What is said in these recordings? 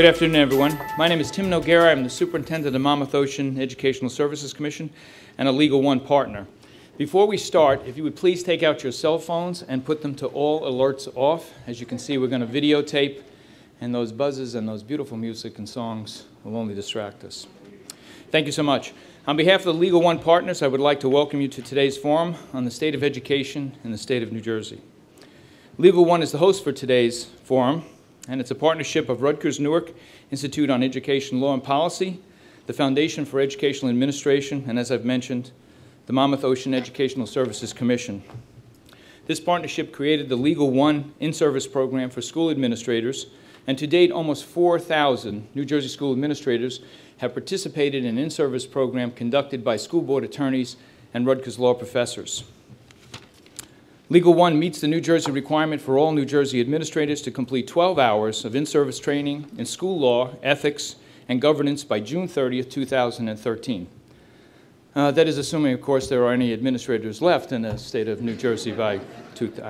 Good afternoon, everyone. My name is Tim Noguera. I'm the Superintendent of the Monmouth Ocean Educational Services Commission and a Legal One partner. Before we start, if you would please take out your cell phones and put them to all alerts off. As you can see, we're going to videotape, and those buzzes and those beautiful music and songs will only distract us. Thank you so much. On behalf of the Legal One partners, I would like to welcome you to today's forum on the state of education in the state of New Jersey. Legal One is the host for today's forum, and it's a partnership of Rutgers Newark Institute on Education Law and Policy, the Foundation for Educational Administration, and as I've mentioned, the Monmouth Ocean Educational Services Commission. This partnership created the Legal One in-service program for school administrators, and to date, almost 4,000 New Jersey school administrators have participated in an in-service program conducted by school board attorneys and Rutgers law professors. Legal One meets the New Jersey requirement for all New Jersey administrators to complete 12 hours of in-service training in school law, ethics, and governance by June 30th, 2013. That is assuming, of course, there are any administrators left in the state of New Jersey by,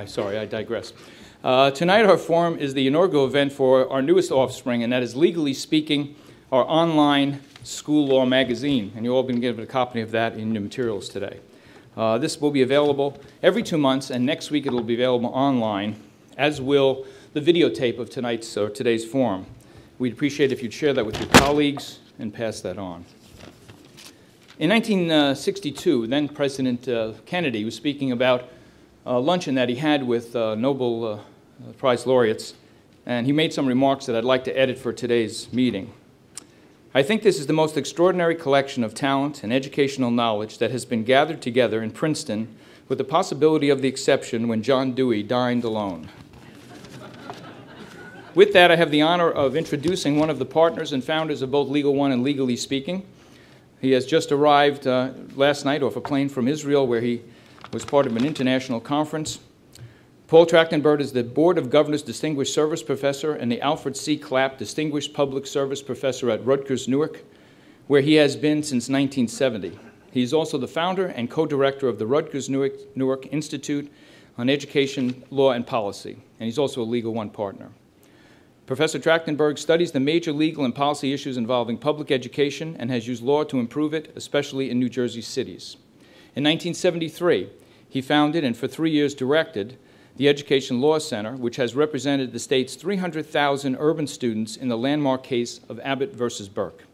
sorry, I digress. Tonight, our forum is the inaugural event for our newest offspring, and that is Legally Speaking, our online school law magazine, and you've all been given a copy of that in your materials today. This will be available every 2 months, and next week it will be available online, as will the videotape of today's forum. We'd appreciate if you'd share that with your colleagues and pass that on. In 1962, then President Kennedy was speaking about a luncheon that he had with Nobel Prize laureates, and he made some remarks that I'd like to edit for today's meeting. I think this is the most extraordinary collection of talent and educational knowledge that has been gathered together in Princeton, with the possibility of the exception when John Dewey dined alone. With that, I have the honor of introducing one of the partners and founders of both Legal One and Legally Speaking. He has just arrived last night off a plane from Israel, where he was part of an international conference. Paul Trachtenberg is the Board of Governors Distinguished Service Professor and the Alfred C. Clapp Distinguished Public Service Professor at Rutgers Newark, where he has been since 1970. He is also the founder and co-director of the Rutgers Newark Institute on Education, Law, and Policy, and he's also a Legal One partner. Professor Trachtenberg studies the major legal and policy issues involving public education and has used law to improve it, especially in New Jersey cities. In 1973, he founded and for 3 years directed the Education Law Center, which has represented the state's 300,000 urban students in the landmark case of Abbott versus Burke.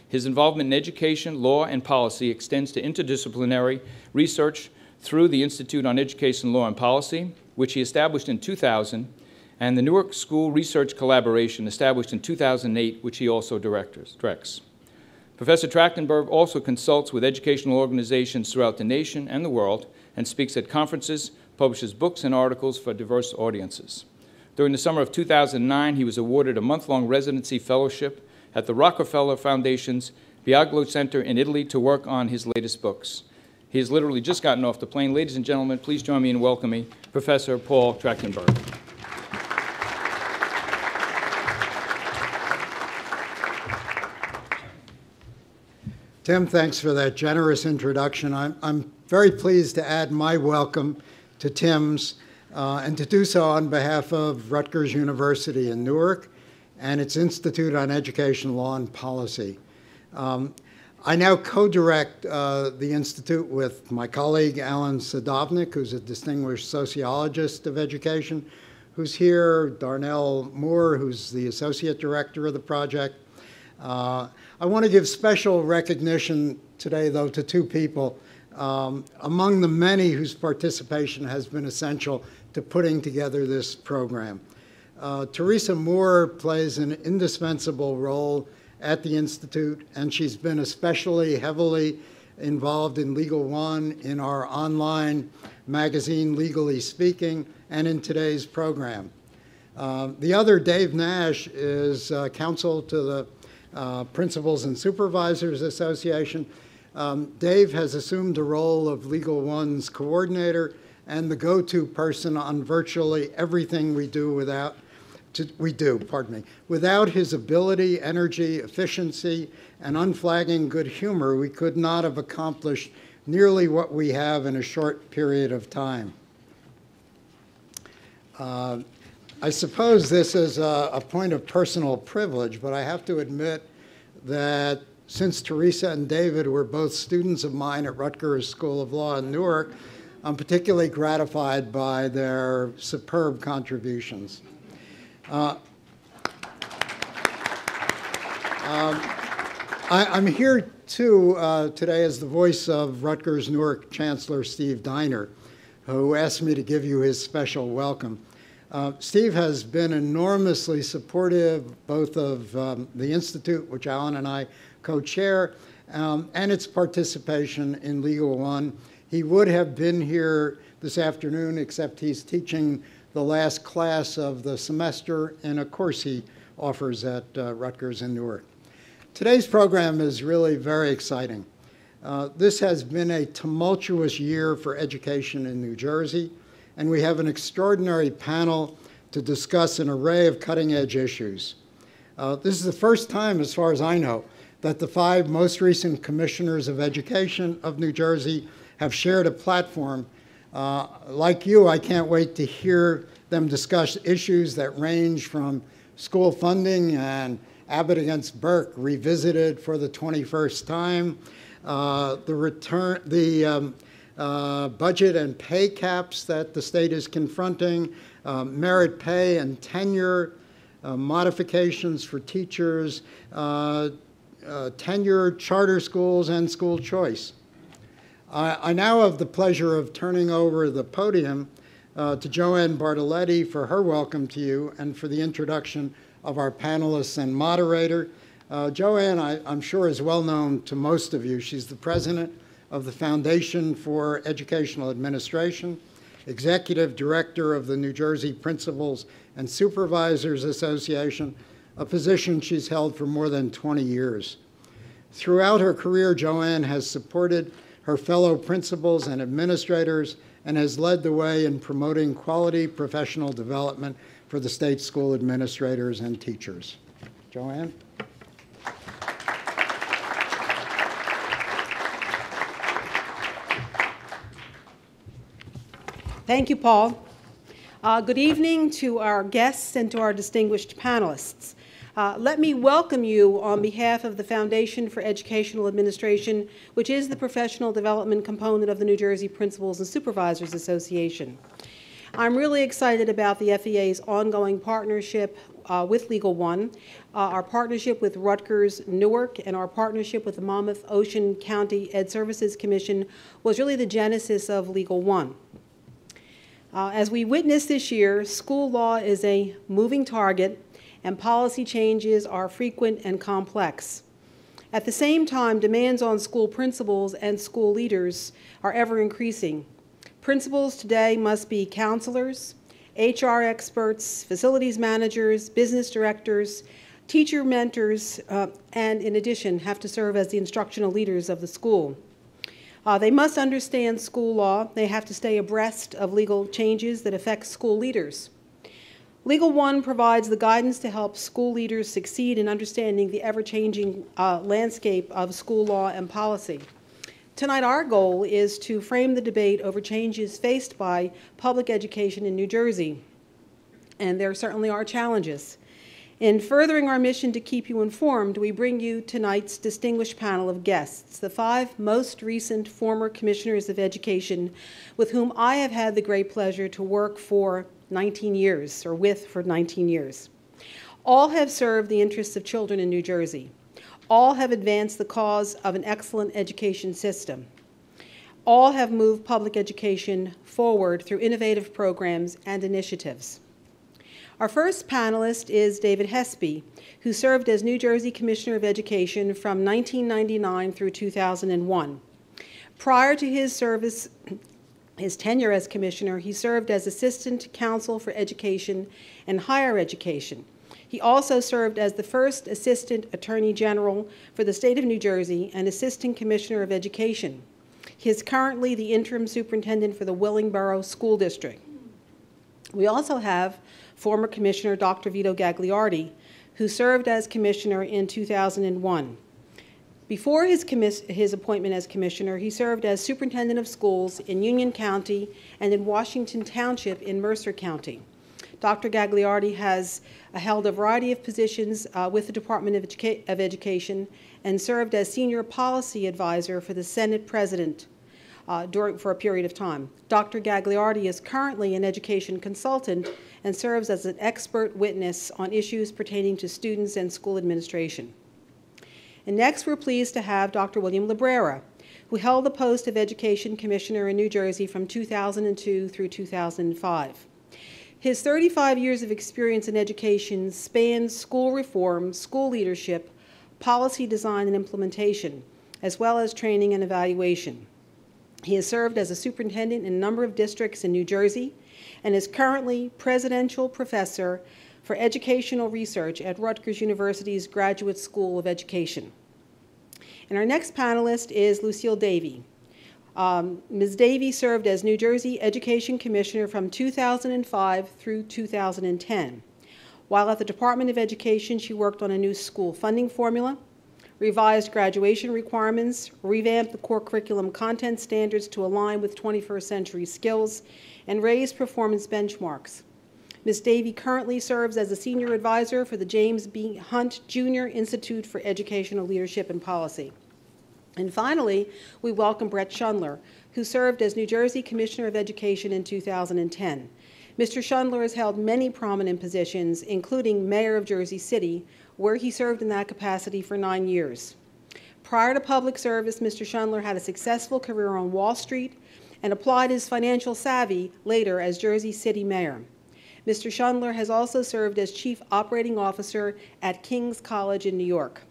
His involvement in education, law, and policy extends to interdisciplinary research through the Institute on Education, Law, and Policy, which he established in 2000, and the Newark School Research Collaboration, established in 2008, which he also directs. Professor Trachtenberg also consults with educational organizations throughout the nation and the world and speaks at conferences, publishes books and articles for diverse audiences. During the summer of 2009, he was awarded a month-long residency fellowship at the Rockefeller Foundation's Biaglo Center in Italy to work on his latest books. He has literally just gotten off the plane. Ladies and gentlemen, please join me in welcoming Professor Paul Trachtenberg. Tim, thanks for that generous introduction. I'm very pleased to add my welcome to Tim's, and to do so on behalf of Rutgers University in Newark and its Institute on Education, Law, and Policy. I now co-direct the Institute with my colleague, Alan Sadovnik, who's a distinguished sociologist of education, who's here, Darnell Moore, who's the Associate Director of the project. I want to give special recognition today, though, to two people among the many whose participation has been essential to putting together this program. Teresa Moore plays an indispensable role at the Institute, and she's been especially heavily involved in Legal One, in our online magazine, Legally Speaking, and in today's program. The other, Dave Nash, is counsel to the Principals and Supervisors Association. Dave has assumed the role of Legal One's coordinator and the go-to person on virtually everything we do without his ability, energy, efficiency, and unflagging good humor, we could not have accomplished nearly what we have in a short period of time. I suppose this is a point of personal privilege, but I have to admit that since Teresa and David were both students of mine at Rutgers School of Law in Newark, I'm particularly gratified by their superb contributions. I'm here too today as the voice of Rutgers Newark Chancellor Steve Diner, who asked me to give you his special welcome. Steve has been enormously supportive both of the Institute, which Alan and I co-chair, and its participation in Legal One. He would have been here this afternoon, except he's teaching the last class of the semester in a course he offers at Rutgers in Newark. Today's program is really very exciting. This has been a tumultuous year for education in New Jersey, and we have an extraordinary panel to discuss an array of cutting-edge issues. This is the first time, as far as I know, that the 5 most recent commissioners of education of New Jersey have shared a platform. Like you, I can't wait to hear them discuss issues that range from school funding and Abbott against Burke revisited for the 21st time, the budget and pay caps that the state is confronting, merit pay and tenure, modifications for teachers, tenure, charter schools, and school choice. I now have the pleasure of turning over the podium to Joanne Bartoletti for her welcome to you and for the introduction of our panelists and moderator. Joanne, I'm sure, is well known to most of you. She's the president of the Foundation for Educational Administration, executive director of the New Jersey Principals and Supervisors Association, a position she's held for more than 20 years. Throughout her career, Joanne has supported her fellow principals and administrators and has led the way in promoting quality professional development for the state school administrators and teachers. Joanne? Thank you, Paul. Good evening to our guests and to our distinguished panelists. Let me welcome you on behalf of the Foundation for Educational Administration, which is the professional development component of the New Jersey Principals and Supervisors Association. I'm really excited about the FEA's ongoing partnership with Legal One, our partnership with Rutgers Newark, and our partnership with the Monmouth Ocean County Ed Services Commission was really the genesis of Legal One. As we witnessed this year, school law is a moving target, and policy changes are frequent and complex. At the same time, demands on school principals and school leaders are ever increasing. Principals today must be counselors, HR experts, facilities managers, business directors, teacher mentors, and in addition have to serve as the instructional leaders of the school. They must understand school law. They have to stay abreast of legal changes that affect school leaders. Legal One provides the guidance to help school leaders succeed in understanding the ever-changing landscape of school law and policy. Tonight, our goal is to frame the debate over changes faced by public education in New Jersey, and there certainly are challenges. In furthering our mission to keep you informed, we bring you tonight's distinguished panel of guests, the 5 most recent former commissioners of education with whom I have had the great pleasure to work for 19 years, or with for 19 years. All have served the interests of children in New Jersey. All have advanced the cause of an excellent education system. All have moved public education forward through innovative programs and initiatives. Our first panelist is David Hespe, who served as New Jersey Commissioner of Education from 1999 through 2001. Prior to his tenure as commissioner, he served as Assistant Counsel for Education and Higher Education. He also served as the first Assistant Attorney General for the state of New Jersey and Assistant Commissioner of Education. He is currently the interim superintendent for the Willingboro School District. We also have former Commissioner Dr. Vito Gagliardi, who served as commissioner in 2001. Before his appointment as commissioner, he served as superintendent of schools in Union County and in Washington Township in Mercer County. Dr. Gagliardi has held a variety of positions with the Department of Education and served as Senior Policy Advisor for the Senate President for a period of time. Dr. Gagliardi is currently an education consultant and serves as an expert witness on issues pertaining to students and school administration. And next, we're pleased to have Dr. William Librera, who held the post of Education Commissioner in New Jersey from 2002 through 2005. His 35 years of experience in education spans school reform, school leadership, policy design and implementation, as well as training and evaluation. He has served as a superintendent in a number of districts in New Jersey and is currently Presidential Professor for Educational Research at Rutgers University's Graduate School of Education. And our next panelist is Lucille Davey. Ms. Davey served as New Jersey Education Commissioner from 2005 through 2010. While at the Department of Education, she worked on a new school funding formula, revised graduation requirements, revamped the core curriculum content standards to align with 21st century skills, and raised performance benchmarks. Ms. Davey currently serves as a senior advisor for the James B. Hunt Jr. Institute for Educational Leadership and Policy. And finally, we welcome Brett Schundler, who served as New Jersey Commissioner of Education in 2010. Mr. Schundler has held many prominent positions, including Mayor of Jersey City, where he served in that capacity for 9 years. Prior to public service, Mr. Schundler had a successful career on Wall Street and applied his financial savvy later as Jersey City Mayor. Mr. Schundler has also served as Chief Operating Officer at King's College in New York.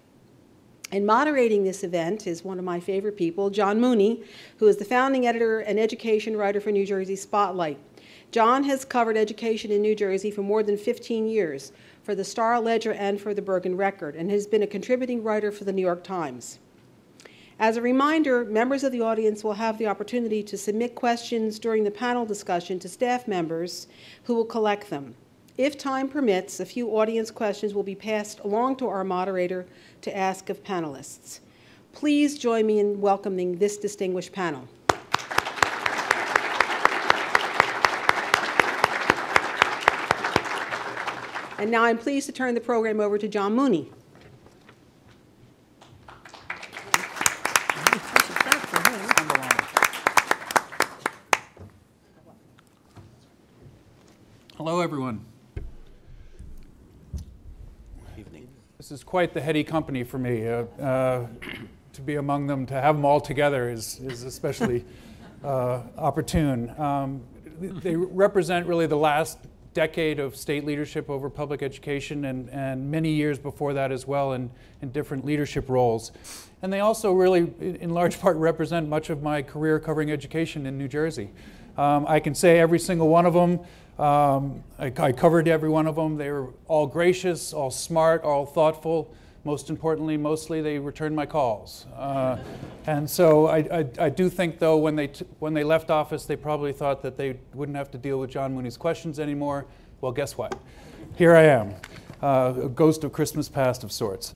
And moderating this event is one of my favorite people, John Mooney, who is the founding editor and education writer for New Jersey Spotlight. John has covered education in New Jersey for more than 15 years for the Star-Ledger and for the Bergen Record, and has been a contributing writer for the New York Times. As a reminder, members of the audience will have the opportunity to submit questions during the panel discussion to staff members who will collect them. If time permits, a few audience questions will be passed along to our moderator to ask of panelists. Please join me in welcoming this distinguished panel. And now I'm pleased to turn the program over to John Mooney. Hello, everyone. This is quite the heady company for me. To be among them, to have them all together is especially opportune. They represent really the last decade of state leadership over public education and many years before that as well in different leadership roles. And they also really, in large part, represent much of my career covering education in New Jersey. I can say every single one of them. I covered every one of them. They were all gracious, all smart, all thoughtful. Most importantly, mostly they returned my calls. And so I do think, though, when they left office, they probably thought that they wouldn't have to deal with John Mooney's questions anymore. Well, guess what? Here I am, a ghost of Christmas past of sorts.